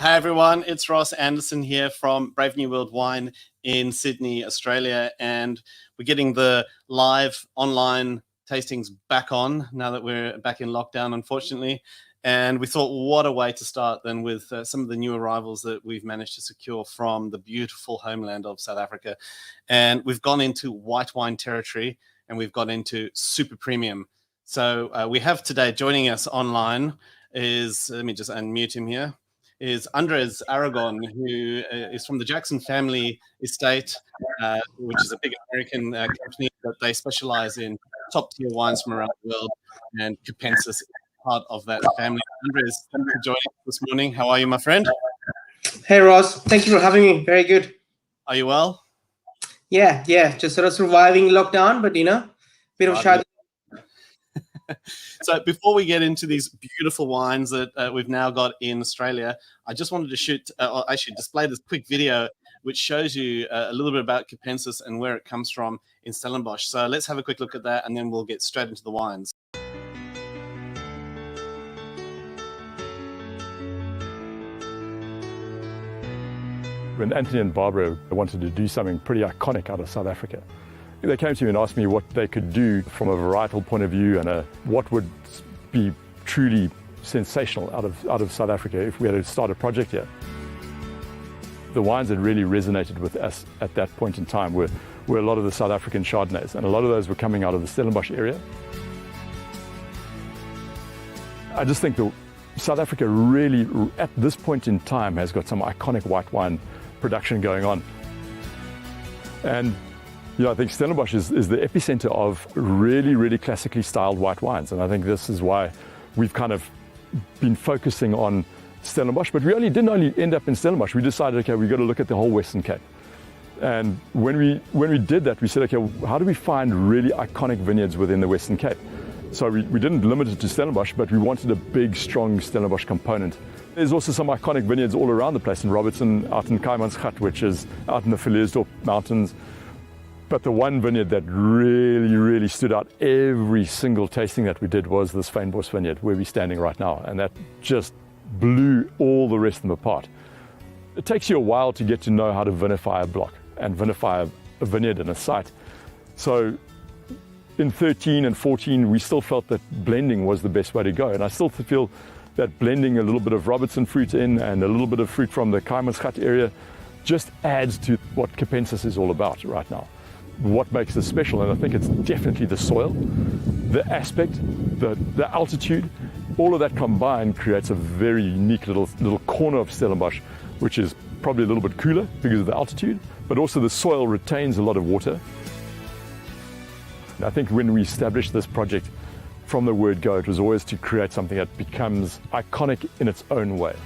Hi everyone, it's Ross Anderson here from Brave New World Wine in Sydney, Australia, and we're getting the live online tastings back on now that we're back in lockdown, unfortunately. And we thought, what a way to start than with some of the new arrivals that we've managed to secure from the beautiful homeland of South Africa. And we've gone into white wine territory and we've got into super premium. So we have today joining us online is, let me just unmute him here, is Andres Aragon, who is from the Jackson family estate, which is a big American company, but they specialize in top tier wines from around the world, and Capensis is part of that family. Andres, thank you for joining us this morning. How are you, my friend? Hey, Ross. Thank you for having me. Very good. Are you well? Yeah. Just sort of surviving lockdown, but bit of Chardonnay. So before we get into these beautiful wines that we've now got in Australia, I just wanted to actually display this quick video which shows you a little bit about Capensis and where it comes from in Stellenbosch. So let's have a quick look at that and then we'll get straight into the wines. When Anthony and Barbara wanted to do something pretty iconic out of South Africa, they came to me and asked me what they could do from a varietal point of view and what would be truly sensational out of South Africa if we had to start a project here. The wines that really resonated with us at that point in time were a lot of the South African Chardonnays, and a lot of those were coming out of the Stellenbosch area. I just think that South Africa really, at this point in time, has got some iconic white wine production going on. And I think Stellenbosch is the epicenter of really, really classically styled white wines. And I think this is why we've kind of been focusing on Stellenbosch. But we didn't only end up in Stellenbosch. We decided, okay, we've got to look at the whole Western Cape. And when we did that, we said, okay, how do we find really iconic vineyards within the Western Cape? So we didn't limit it to Stellenbosch, but we wanted a big, strong Stellenbosch component. There's also some iconic vineyards all around the place in Robertson, out in Capensis, which is out in the Verleersdorp Mountains. But the one vineyard that really, really stood out every single tasting that we did was this Fynbos vineyard where we're standing right now. And that just blew all the rest of them apart. It takes you a while to get to know how to vinify a block and vinify a vineyard and a site. So in 13 and 14, we still felt that blending was the best way to go. And I still feel that blending a little bit of Robertson fruit in and a little bit of fruit from the Capensis area just adds to what Capensis is all about right now. What makes this special, and I think it's definitely the soil, the aspect, the altitude, all of that combined creates a very unique little corner of Stellenbosch, which is probably a little bit cooler because of the altitude, but also the soil retains a lot of water. And I think when we established this project, from the word go, it was always to create something that becomes iconic in its own way.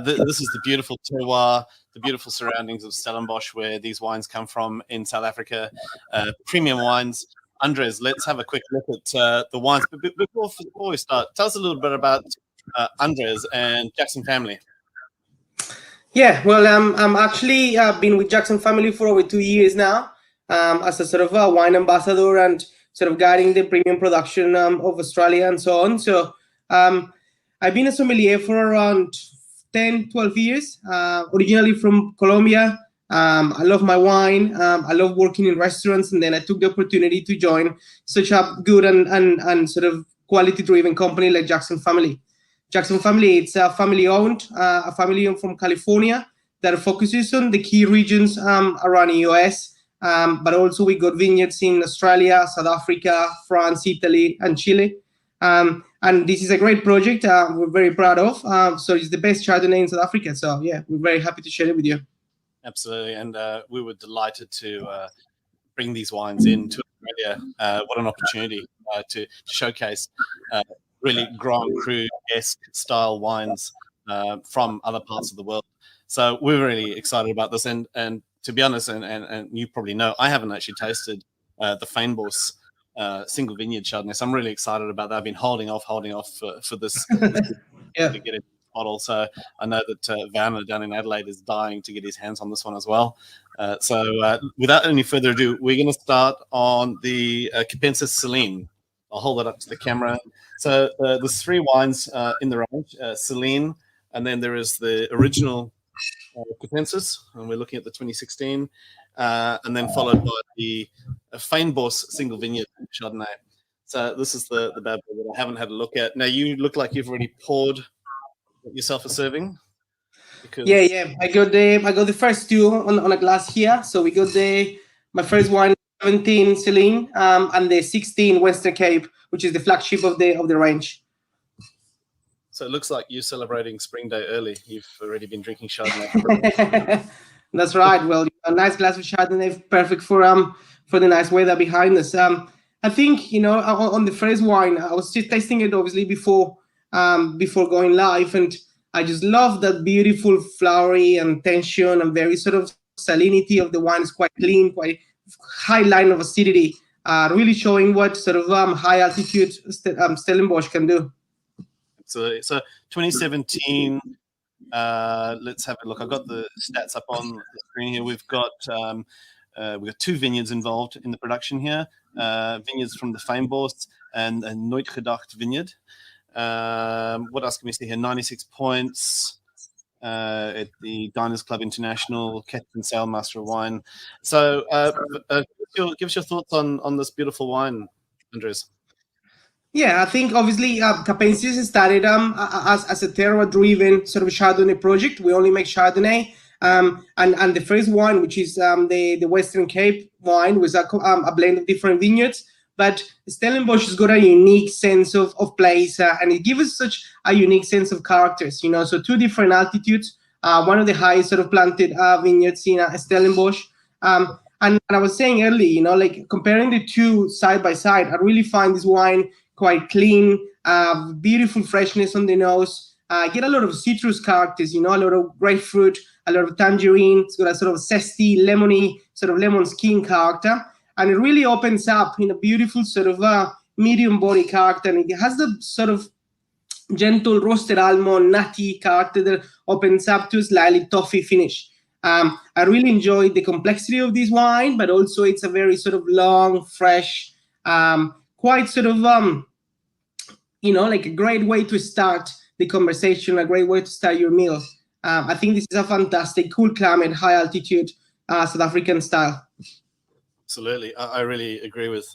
This is the beautiful terroir, the beautiful surroundings of Stellenbosch, where these wines come from in South Africa, premium wines. Andres, let's have a quick look at the wines. But before we start, tell us a little bit about Andres and Jackson family. Yeah, well, I'm actually been with Jackson family for over 2 years now, as a sort of a wine ambassador and sort of guiding the premium production of Australia and so on. So I've been a sommelier for around 10, 12 years, originally from Colombia. I love my wine. I love working in restaurants. And then I took the opportunity to join such a good and sort of quality-driven company like Jackson Family. Jackson Family, it's a family-owned, from California that focuses on the key regions around the US. But also we got vineyards in Australia, South Africa, France, Italy, and Chile. And this is a great project we're very proud of. So it's the best Chardonnay in South Africa. So yeah, we're very happy to share it with you. Absolutely. And we were delighted to bring these wines into Australia. What an opportunity to showcase really Grand Cru-esque style wines from other parts of the world. So we're really excited about this. And to be honest, and you probably know, I haven't actually tasted the Fynbos single vineyard Chardonnay. So I'm really excited about that. I've been holding off for this Yeah. to get it bottle. So I know that Vanna down in Adelaide is dying to get his hands on this one as well. So without any further ado, we're going to start on the Capensis Celine. I'll hold it up to the camera. So there's 3 wines in the range, Celine, and then there is the original Capensis, and we're looking at the 2016, and then followed by the Fynbos single vineyard Chardonnay. So this is the bad boy that I haven't had a look at. Now you look like you've already poured yourself a serving. Because... Yeah. I got the first 2 on a glass here. So we got my first wine, 17 Celine, and the 16 Western Cape, which is the flagship of the range. So it looks like you're celebrating spring day early. You've already been drinking Chardonnay. That's right. Well, a nice glass of Chardonnay, perfect for the nice weather behind us. I think, on the first wine, I was just tasting it obviously before going live, and I just love that beautiful flowery and tension and very sort of salinity of the wine. It's quite clean, quite high line of acidity, really showing what sort of high altitude Stellenbosch can do. So 2017. Let's have a look. I've got the stats up on the screen here. We've got 2 vineyards involved in the production here. Vineyards from the Fynbos and a Nooit Gedacht vineyard. What else can we see here? 96 points at the Diners Club International, Captain Sale Master of Wine. So give us your thoughts on this beautiful wine, Andres. Yeah, I think obviously Capensis started as a terroir-driven sort of Chardonnay project. We only make Chardonnay, and the first wine, which is the Western Cape wine, was a blend of different vineyards. But Stellenbosch has got a unique sense of place, and it gives us such a unique sense of characters. So 2 different altitudes, one of the highest sort of planted vineyards in Stellenbosch. And I was saying earlier, like comparing the 2 side by side, I really find this wine quite clean, beautiful freshness on the nose. Get a lot of citrus characters, a lot of grapefruit, a lot of tangerine. It's got a sort of zesty, lemony, sort of lemon skin character. And it really opens up in a beautiful sort of medium body character. And it has the sort of gentle roasted almond, nutty character that opens up to a slightly toffee finish. I really enjoyed the complexity of this wine, but also it's a very sort of long, fresh, quite sort of, like a great way to start the conversation, a great way to start your meal. I think this is a fantastic, cool climate, high altitude, South African style. Absolutely. I really agree with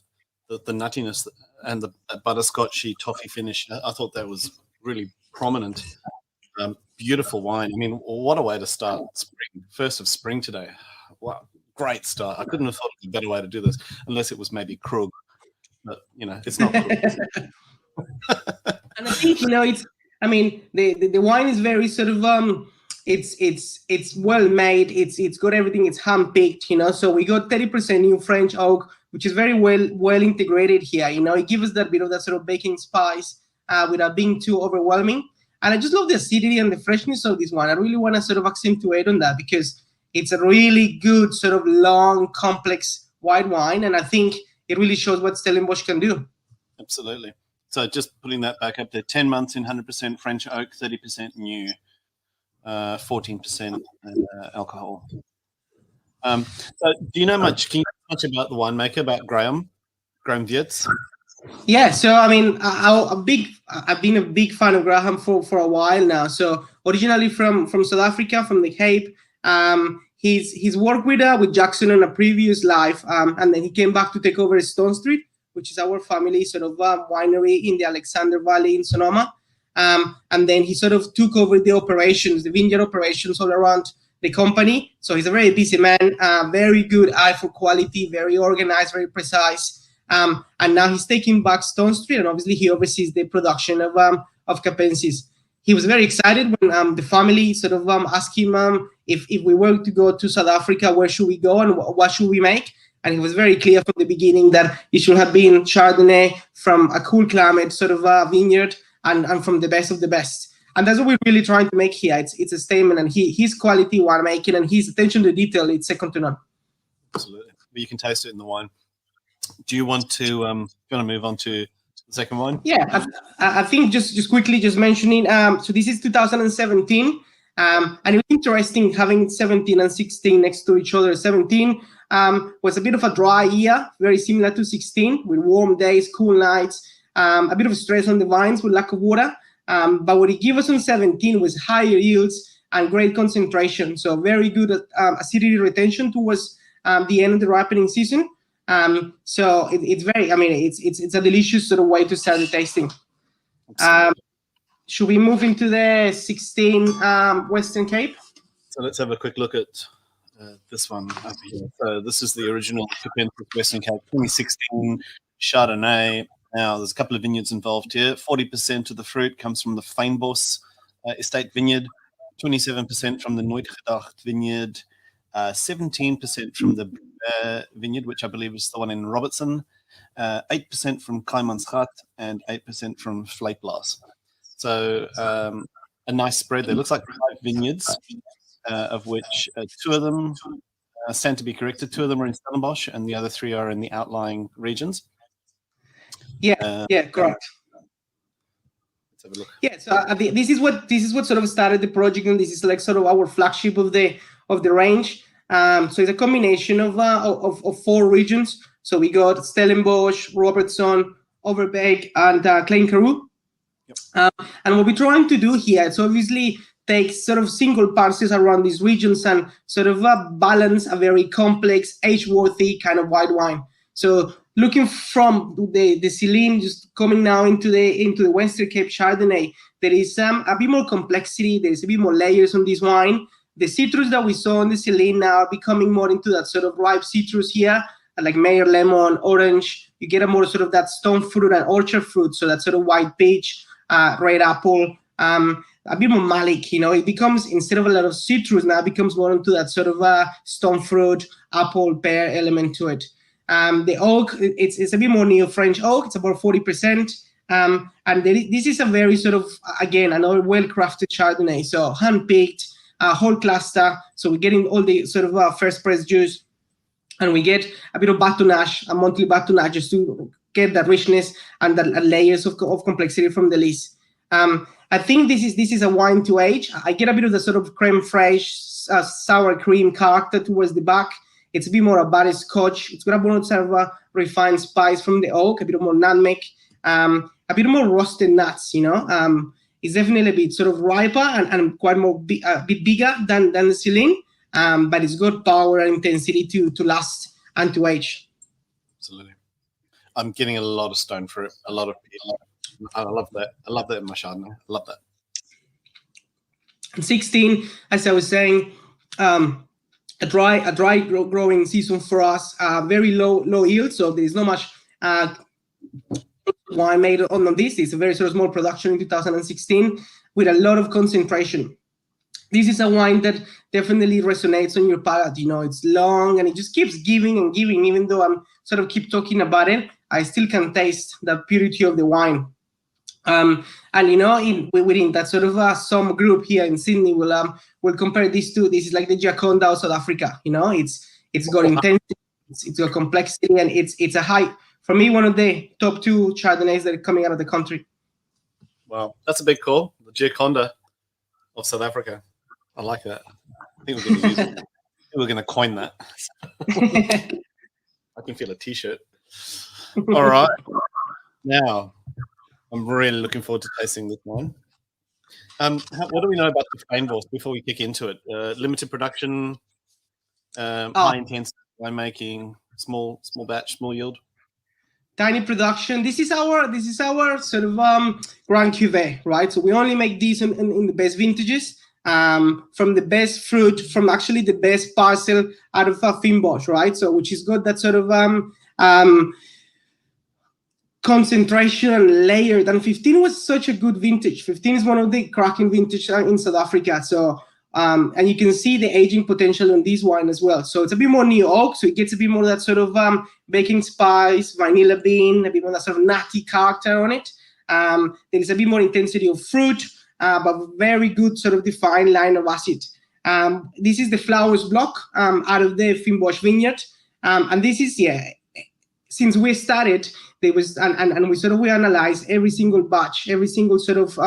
the nuttiness and the butterscotchy toffee finish. I thought that was really prominent. Beautiful wine. I mean, what a way to start spring. First of spring today. Wow, great start. I couldn't have thought of a better way to do this, unless it was maybe Krug. But, it's not Krug. And I think, the wine is very sort of, it's well made. It's got everything. It's hand picked, So we got 30% new French oak, which is very well integrated here. It gives us that bit of that sort of baking spice without being too overwhelming. And I just love the acidity and the freshness of this wine. I really want to sort of accentuate on that because it's a really good sort of long, complex white wine, and I think it really shows what Stellenbosch can do. Absolutely. So just putting that back up there, 10 months in 100% French oak, 30% new. 14% alcohol. So do you know much? Can you know much about the winemaker, about Graham Wiertz? Yeah, so I mean, I've been a big fan of Graham for a while now. So originally from South Africa, from the Cape, he's worked with Jackson in a previous life, and then he came back to take over Stone Street, which is our family sort of winery in the Alexander Valley in Sonoma. And then he sort of took over the operations, the vineyard operations all around the company. So he's a very busy man, very good eye for quality, very organized, very precise. And now he's taking back Stone Street, and obviously he oversees the production of Capensis. He was very excited when the family sort of asked him if we were to go to South Africa, where should we go and what should we make? And he was very clear from the beginning that it should have been Chardonnay from a cool climate sort of vineyard, and from the best of the best. And that's what we're really trying to make here. It's a statement, and his quality winemaking and his attention to detail, it's second to none. Absolutely. You can taste it in the wine. Do you want to move on to the second wine? Yeah, I think just quickly just mentioning. So this is 2017, and it was interesting having 17 and 16 next to each other. 17 was a bit of a dry year, very similar to 16, with warm days, cool nights, a bit of stress on the vines with lack of water. But what it gave us on 17 was higher yields and great concentration. So very good acidity retention towards the end of the ripening season. So it's very, I mean, it's a delicious sort of way to start the tasting. Should we move into the 16 Western Cape? So let's have a quick look at this one up here. So this is the original Capensis Western Cape 2016 Chardonnay. Now there's a couple of vineyards involved here. 40% of the fruit comes from the Fynbos estate vineyard, 27% from the Nooitgedacht vineyard, 17% from the vineyard, which I believe is the one in Robertson, 8% from Kaimansgat, and 8% from Vleiplas. So a nice spread there. Looks like 5 vineyards, of which 2 of them stand to be corrected. 2 of them are in Stellenbosch, and the other 3 are in the outlying regions. Yeah, correct. Let's have a look. Yeah, so I think this is what sort of started the project, and this is like sort of our flagship of the range. So it's a combination of 4 regions. So we got Stellenbosch, Robertson, Overbeek, and Klein Karoo. Yep. And what we're trying to do here is obviously take sort of single parcels around these regions and sort of balance a very complex, age-worthy kind of white wine. So looking from the Celine, just coming now into the Western Cape Chardonnay, there is a bit more complexity. There's a bit more layers on this wine. The citrus that we saw on the Celine now are becoming more into that sort of ripe citrus here, like Meyer lemon, orange. You get a more sort of that stone fruit and orchard fruit, so that sort of white peach, red apple, a bit more malic. You know, it becomes, instead of a lot of citrus, now it becomes more into that sort of stone fruit, apple, pear element to it. The oak, it's a bit more neo-French oak. It's about 40%. And this is a very sort of, again, another well-crafted Chardonnay. So hand-picked, whole cluster. So we're getting all the sort of first press juice, and we get a bit of batonnage, a monthly batonnage, just to get that richness and the layers of complexity from the lees. I think this is a wine to age. I get a bit of the sort of creme fraiche, sour cream character towards the back. It's a bit more a butterscotch. It's got a more sort of a refined spice from the oak, a bit more nutmeg, a bit more roasted nuts, you know. It's definitely a bit sort of riper and quite more a bit bigger than the Celine, but it's got power and intensity to last and to age. Absolutely. I'm getting a lot of stone fruit, a lot of peel. I love that. I love that in my Chardonnay. I love that. 16, as I was saying, a dry growing season for us. Very low yield, so there's not much wine made on this. It's a very sort of small production in 2016 with a lot of concentration. This is a wine that definitely resonates on your palate. You know, it's long and it just keeps giving and giving. Even though I'm sort of keep talking about it, I still can taste the purity of the wine. And you know, within that sort of some group here in Sydney, we'll compare these two. This is like the Giaconda of South Africa. You know, it's got intensity, it's got complexity, and it's a high, for me, one of the top 2 Chardonnays that are coming out of the country. Wow, that's a big call. The Giaconda of South Africa. I like that. I think we're going to use it. We're going to coin that. I can feel a T-shirt. All right. Now, I'm really looking forward to tasting this wine. What do we know about the Fynbos before we kick into it? Limited production, high intensity winemaking, small batch, small yield. Tiny production. This is our sort of Grand Cuvée, right? So we only make these in the best vintages, from the best fruit, from actually the best parcel out of Fynbos, right? So which has got that sort of concentration and layered. And 15 was such a good vintage. 15 is one of the cracking vintage in South Africa. So and you can see the aging potential on this wine as well. So it's a bit more neo-oak, so it gets a bit more of that sort of baking spice, vanilla bean, a bit more of that sort of nutty character on it. There is a bit more intensity of fruit, but very good sort of defined line of acid. This is the flowers block out of the Fynbos vineyard. And this is, since we started, there was and we analyzed every single batch, every single sort of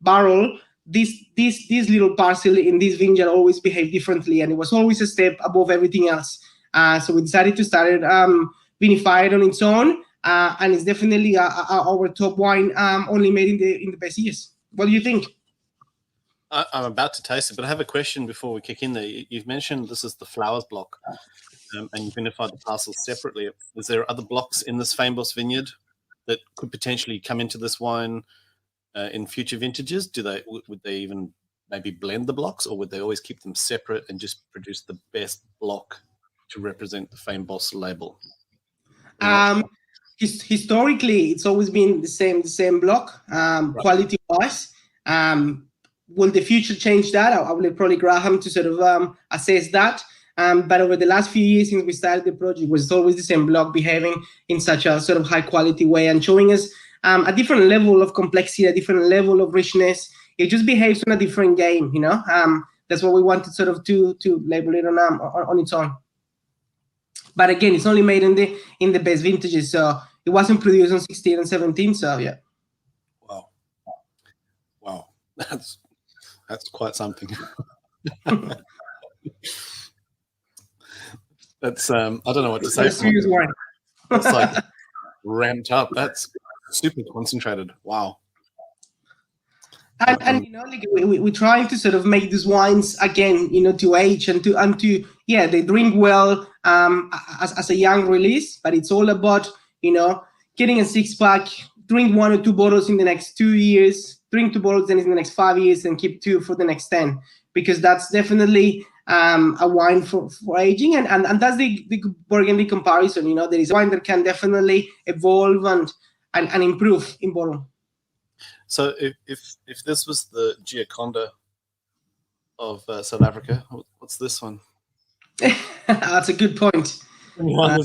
barrel. This little parcel in this vineyard always behaved differently, and it was always a step above everything else. So we decided to start it vinified on its own, and it's definitely our top wine, only made in the best years. What do you think? I'm about to taste it, but I have a question before we kick in there. You've mentioned this is the flowers block, and you've vinified the parcels separately. Is there other blocks in this Fynbos vineyard that could potentially come into this wine in future vintages? Would they even maybe blend the blocks, or would they always keep them separate and just produce the best block to represent the Fynbos label? Historically, it's always been the same block, Right. quality-wise. Will the future change that? I will probably Graham to sort of assess that. But over the last few years since we started the project, it was always the same block behaving in such a sort of high quality way and showing us a different level of complexity, a different level of richness. It just behaves on a different game, you know. That's what we wanted sort of to label it on its own. But again, it's only made in the best vintages, so it wasn't produced on 16 and 17. So yeah. Wow, that's quite something. That's I don't know what to say. Let's use wine. It's like ramped up. That's super concentrated. Wow. And you know, like we're trying to sort of make these wines again, you know, to age and to yeah, they drink well as a young release, but it's all about, you know, getting a 6-pack, drink 1 or 2 bottles in the next 2 years, drink 2 bottles then in the next 5 years, and keep 2 for the next 10, because that's definitely a wine for aging, and that's the Burgundy comparison. You know, there is wine that can definitely evolve and improve in bottle. So if this was the Gioconda of South Africa, what's this one? That's a good point. On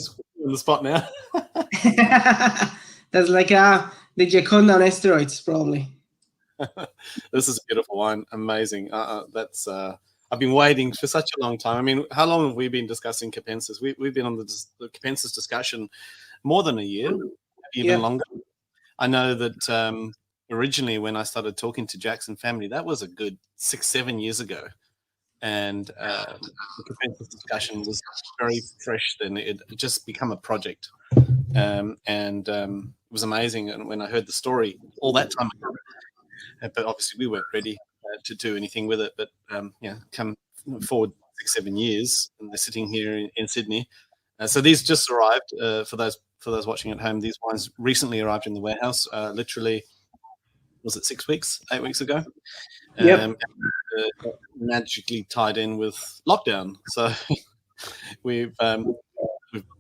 the spot now. That's like the Gioconda on steroids, probably. This is a beautiful wine. Amazing. That's I've been waiting for such a long time. I mean, how long have we been discussing Capensis? We've been on the Capensis discussion more than a year, even longer. I know that originally when I started talking to Jackson family, that was a good 6-7 years ago. And the Capensis discussion was very fresh then. It had just become a project. It was amazing. And when I heard the story all that time ago, but obviously we weren't ready to do anything with it. But come forward 6-7 years, and they're sitting here in Sydney. So these just arrived. For those watching at home, these wines recently arrived in the warehouse. Literally, was it 6 weeks, 8 weeks ago? Yep. Magically tied in with lockdown. So we've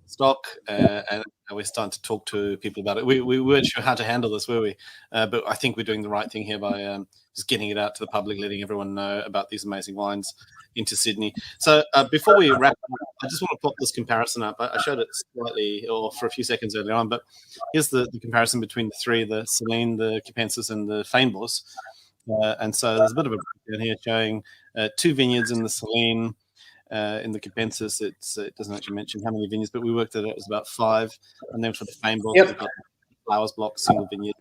stock, and we're starting to talk to people about it. We weren't sure how to handle this, were we? But I think we're doing the right thing here by just getting it out to the public, letting everyone know about these amazing wines into Sydney. So before we wrap up, I just want to pop this comparison up. I showed it slightly or for a few seconds earlier on, but here's the comparison between the three: the Celine, the Capensis, and the Fynbos. And so there's a bit of a breakdown here showing 2 vineyards in the Celine. In the Capensis, it doesn't actually mention how many vineyards, but we worked it out, it was about 5. And then for the Fynbos, we've got flowers block, single vineyard,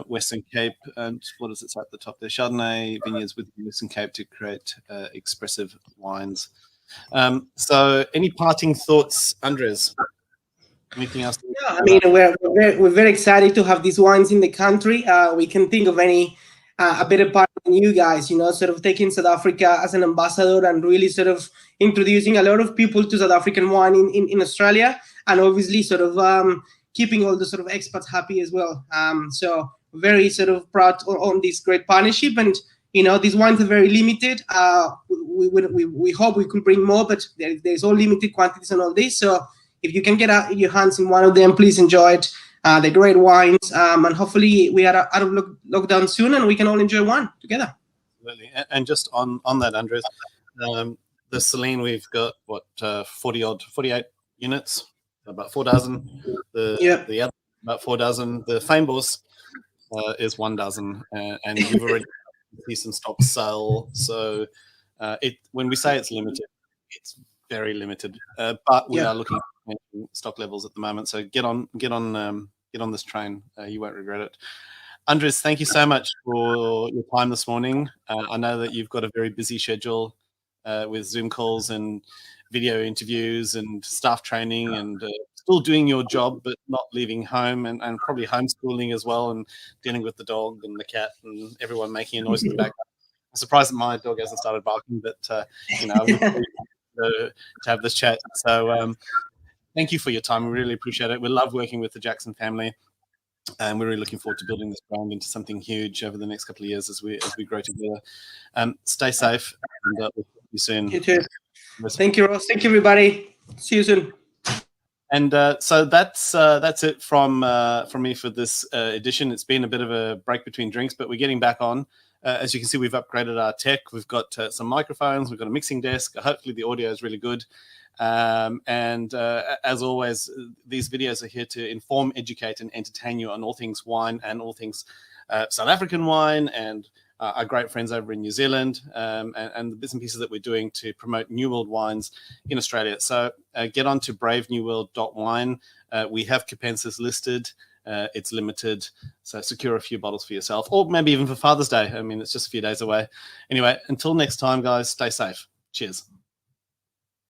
Western Cape, and what does it say at the top there? Chardonnay vineyards with Western Cape to create expressive wines. So any parting thoughts, Andres? Anything else? Yeah, I mean, we're very excited to have these wines in the country. We can think of a better part than you guys, you know, sort of taking South Africa as an ambassador and really sort of introducing a lot of people to South African wine in Australia, and obviously sort of keeping all the sort of expats happy as well. So very sort of proud on this great partnership, and you know, these wines are very limited. We hope we could bring more, but there's all limited quantities and all this. So if you can get your hands in one of them, please enjoy it. They're great wines, and hopefully we are out of lockdown soon, and we can all enjoy wine together. Absolutely. And just on that, Andres, the Celine, we've got 48 units, about 4 dozen. The other about 4 dozen. The Fynbos is 1 dozen, and you've already see some stock sale. So when we say it's limited, it's very limited. But we are looking mentioned stock levels at the moment. So get on this train. You won't regret it. Andres, thank you so much for your time this morning. I know that you've got a very busy schedule with Zoom calls and video interviews and staff training and still doing your job, but not leaving home and probably homeschooling as well and dealing with the dog and the cat and everyone making a noise in the background. I'm surprised that my dog hasn't started barking, but I was pleased to have this chat. So thank you for your time. We really appreciate it. We love working with the Jackson family. And we're really looking forward to building this brand into something huge over the next couple of years as we grow together. Stay safe, and we'll see you soon. You too. Thank you, Ross. Thank you, everybody. See you soon. And so that's it from me for this edition. It's been a bit of a break between drinks, but we're getting back on. As you can see, we've upgraded our tech. We've got some microphones. We've got a mixing desk. Hopefully, the audio is really good. As always, these videos are here to inform, educate, and entertain you on all things wine and all things South African wine and our great friends over in New Zealand and the bits and pieces that we're doing to promote New World wines in Australia. So get on to bravenewworld.wine. We have Capensis listed. It's limited, so secure a few bottles for yourself, or maybe even for Father's Day. I mean, it's just a few days away. Anyway, until next time, guys, stay safe. Cheers.